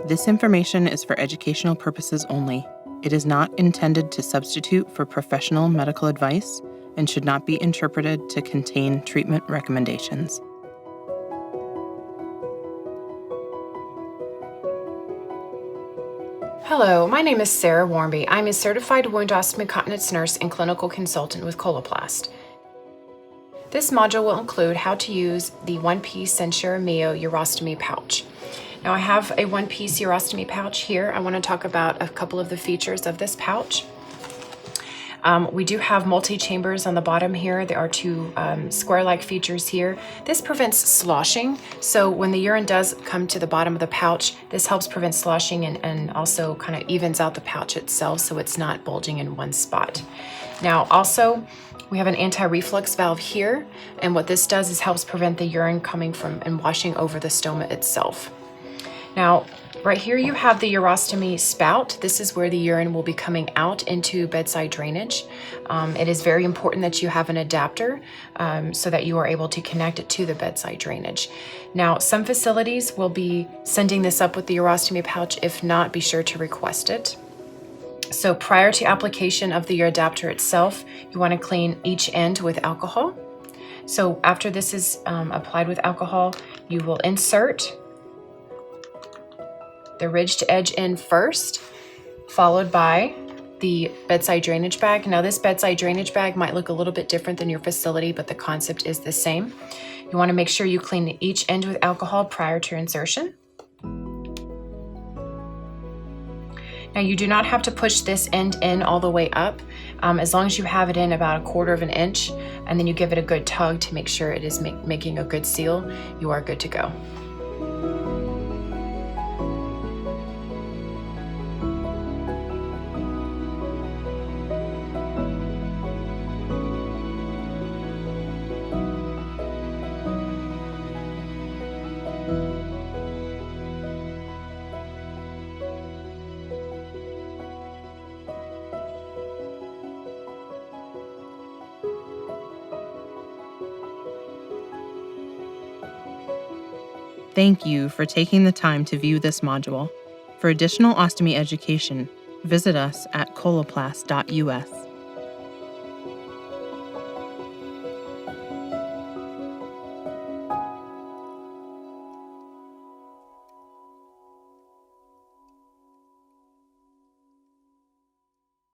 This information is for educational purposes only. It is not intended to substitute for professional medical advice and should not be interpreted to contain treatment recommendations. Hello, my name is Sarah Warmby. I'm a certified wound-ostomy continence nurse and clinical consultant with Coloplast. This module will include how to use the one-piece SenSura Mio urostomy pouch. Now I have a one-piece urostomy pouch here. I want to talk about a couple of the features of this pouch. We do have multi-chambers on the bottom here. There are two square-like features here. This prevents sloshing, so when the urine does come to the bottom of the pouch, this helps prevent sloshing and also kind of evens out the pouch itself so it's not bulging in one spot. Now also, we have an anti-reflux valve here, and what this does is helps prevent the urine coming from and washing over the stoma itself. Now, right here you have the urostomy spout. This is where the urine will be coming out into bedside drainage. It is very important that you have an adapter so that you are able to connect it to the bedside drainage. Now, some facilities will be sending this up with the urostomy pouch. If not, be sure to request it. So prior to application of the adapter itself, you want to clean each end with alcohol. So after this is applied with alcohol, you will insert the ridged edge in first, followed by the bedside drainage bag. Now this bedside drainage bag might look a little bit different than your facility, but the concept is the same. You want to make sure you clean each end with alcohol prior to insertion. Now you do not have to push this end in all the way up, as long as you have it in about 1/4 of an inch, and then you give it a good tug to make sure it is making a good seal, you are good to go. Thank you for taking the time to view this module. For additional ostomy education, visit us at coloplast.us.